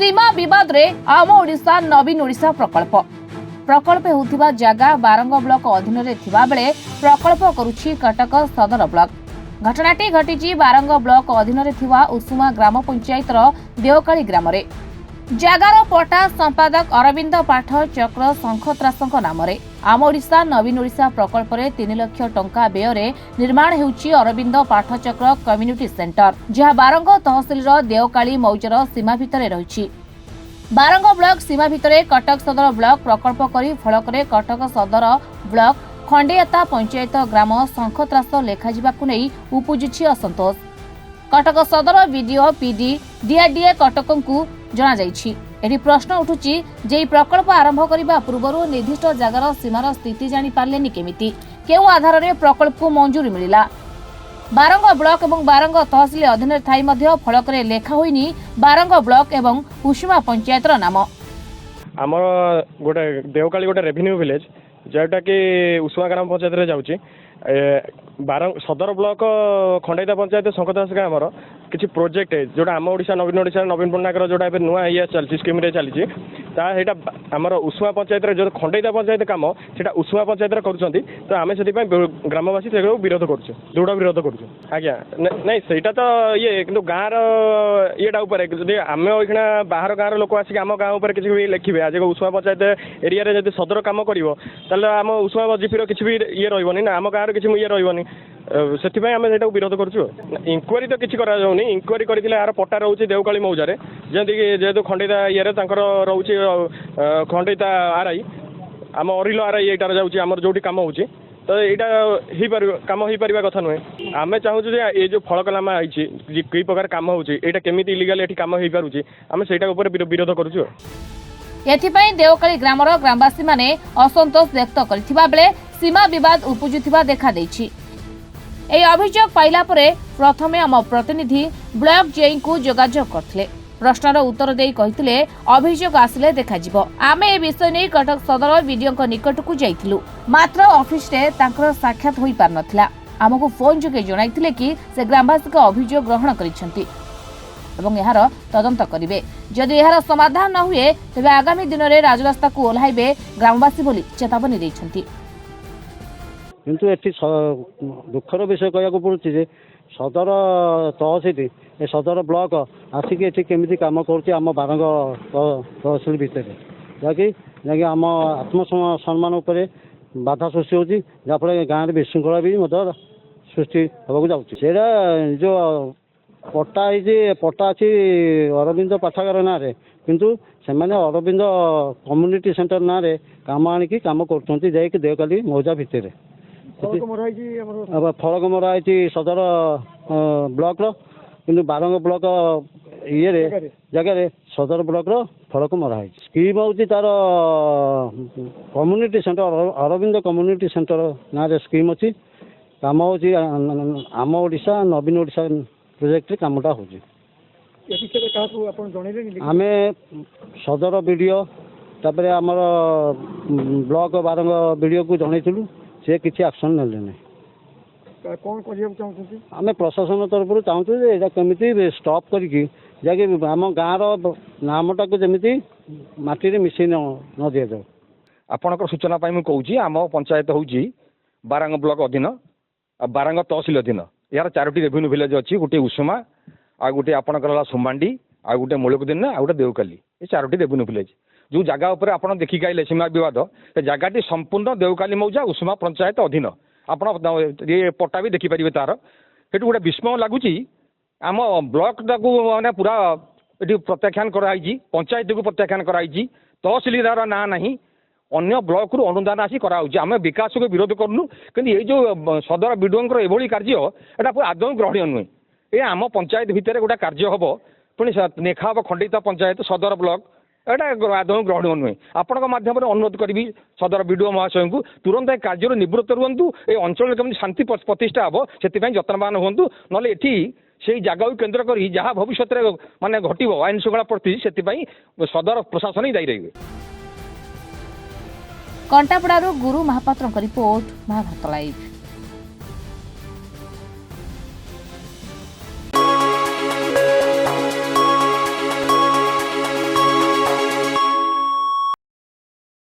सीमा विवाद रे आम ओडिशा नवीन ओडिशा प्रकल्प प्रकल्प होउथिबा जगह बारंग ब्लॉक अधीन रे थिबा बेले प्रकल्प करूछि कटक सदर ब्लॉक। घटनाटी घटिछि बारंग ब्लॉक अधीन रे थिबा उସୁमा ग्राम पंचायत रो देवकाली ग्राम रे। जगार पटा संपादक अरविंद पाठ चक्र शंखत्रासଙ୍କ नामरे आम ओडिशा नवीन ओडिशा प्रकल्प रे 3 लाख टंका व्यय रे निर्माण हेउछि अरविंद पाठ चक्र कम्युनिटी सेंटर, जहा बारंग तहसील रो देवकाली मौजार सीमा भितरे रहिछि। बारंग ब्लॉक सीमा भितरे कटक सदर ब्लॉक प्रकल्प करी फलकरे कटक सदर ब्लॉक खंडेयाता पंचायत ग्राम शंखत्रास लेखाजिबाकु नै उपुजिछि असंतोष। कटक सदर वीडियो पीडी डीआरडीए कटकंकु जना जाइछि। एही प्रश्न उठुछि जे प्रकल्प आरंभ करिबा पूर्वरु निर्दिष्ट जगार सीमार स्थिति जानि पारलेनि केमिति, केउ आधार रे प्रकल्प को मंजूरी मिलिला। बारंग ब्लॉक एवं बारंग तहसील अधीन थाई मध्य फलकरे लेखा होइनी बारंग ब्लॉक एवं उସୁमा पंचायत रो नाम। आमर गोटे देवकाली गोटे रेवेन्यू विलेज जोटा कि उସୁमा ग्राम पंचायत रे जाउछि। बारंग सदर ब्लॉक खंडेता पंचायत शंखदास ग्रामर किसी प्रोजेक्ट है जोटा आम ओडिशा नवीन पट्टनायक जोटा नुआ ये चलती स्कीम चलती आमर उସୁमा पंचायत जो खंडेता पंचायत कम से उସୁमा पंचायत करुँच। तो आम से ग्रामवासी से विरोध कर दृढ़ विरोध कर आज्ञा नहीं सहीटा तो ये कि गाँव ये आम एखना बाहर गाँव लोक आसिक आम गाँव पर किसी भी लिखे आज उସୁमा पंचायत एरिया जब सदर कम कर आम उସୁमा जीपी किसी भी ये रही ना आम गाँव किसी ये रही से आम से विरोध करूँ। इंक्वारी तो किसी कराऊनी इंक्वारी कर यार पट्टा रोचे देवकाली मौजारे जमीक जेहेतु खंडेता ये रोचे खंडेता आरआई आम अरिल आरआई यहाँ जाऊँगी आम जो कम हो तो यहाँ कम हो पार कथा नुहे। आम चाहूँ ये जो फलकनामा आई कई प्रकार कम होटा केमी इलिगाल ये कम हो पारे आम से विरोध करूँ। एथिपाई देवकाली ग्रामर ग्रामवासी माने असंतोष व्यक्त करथिबा बेले सीमा विवाद उपुजुथिबा देखा दैछि। एही अभियोग पाइला परे प्रथमे आम प्रतिनिधि ब्लॉक जेई को जोगाजोग करथिले। प्रश्नर उत्तर देई कहिथिले अभियोग आसिले देखाजिबो। आमे ए विषय नै कटक सदर वीडियो को निकट को जाइथिलु, मात्र ऑफिस रे तांकर साक्षात होई पार नथिला। हमकु फोन जोगे जणाइथिले कि से ग्रामवासी को अभियोग ग्रहण करिसंती एवं यार तदंत करिवे। जदि यार समाधान न हुए तेबे आगामी दिन में राजरास्ता को ओह्लाइबे ग्रामवासी बोली चेतावनी दैछंती। किंतु एठी दुखर विषय कहया पड़ुछि सदर तहसील ए सदर ब्लॉक आसिक एठी केमिति काम करूछि आम बारंग तहसील भितर जहाँकि आम आत्मसम्मान उपरे बाधा सृष्टि होछि जहाँफल गाँव में विशृंखला भी सृष्टि होगा जाऊँगी। सेटा जो पट्टा पट्टा अच्छी अरविंद पाठागार ना किंतु से अरविंद कम्युनिटी सेंटर ना कम आणिकी कम कर देवकाली मौजा भितर फलक मराई सदर ब्लॉक किंतु बारंग ब्लॉक ये जगह सदर ब्लॉक फलक मराई स्कीम हूँ तार community centre Arvind community centre ना स्कीम अच्छी कम हूँ आम ओडिशा नवीन ओडिशा प्रोजेक्ट कामटा हो आम सदर वीडियो तापर आमर ब्लॉक बारंग वीडियो को जनइलु सी किसी एक्शन नेले ना आम प्रशासन तरफ चाहूँ केमी स्टॉप करके आम गाँव नामटा को जमी मटी मिसई न दि जाए। आपणकर सूचना मुझे कहूँ आम पंचायत हूँ बारंग ब्लॉक अधीन बारंग तहसील अधीन यार 4टी रेवेन्यू विलेज अच्छी गोटे उସୁमा आ गोटे आपणकर सुमांडी आ गोटे मूलकदिन आ गोटे देवकाली ये 4टी रेवेन्यू विलेज जो जगह उपर आपड़ देखिक आइले सीमा विवाद से जगहटी संपूर्ण देवकाली मौजा उସୁमा पंचायत अधीन आप ये पट्टा भी देखिपारे तार से गोटे विस्मय लगुच आम ब्लॉकटा को मैंने पूरा ये प्रत्याख्यान कराई पंचायत को प्रत्याख्यान कराई तहसीलदार ना ना अन्य ब्लॉक रु अनुदान आसी कराऊँ आम विकास को विरोध करूँ कि ये जो सदर विडोर एभली कार्य यहाँ आदौ ग्रहणीय नुहे। ये आम पंचायत भितर गोटे कार्य हम पुणी लेखा हम खंडिता पंचायत सदर ब्लॉक यहाँ आदौ ग्रहणीय नुहे। आपण माध्यम अनुरोध करी सदर विडो महाशय को तुरंत कार्य निवृत्त रुहतु ये अंचल केमी शांति प्रतिष्ठा हम से जत्नवान हूँ ना ये से जगह को केन्द्र कर जहाँ भविष्य माने घटो आईन श्रृंखला परिस्थिति से सदर प्रशासन ही दायी रही। कंटापड़ारू गुरु महापात्र रिपोर्ट महाभारत लाइव।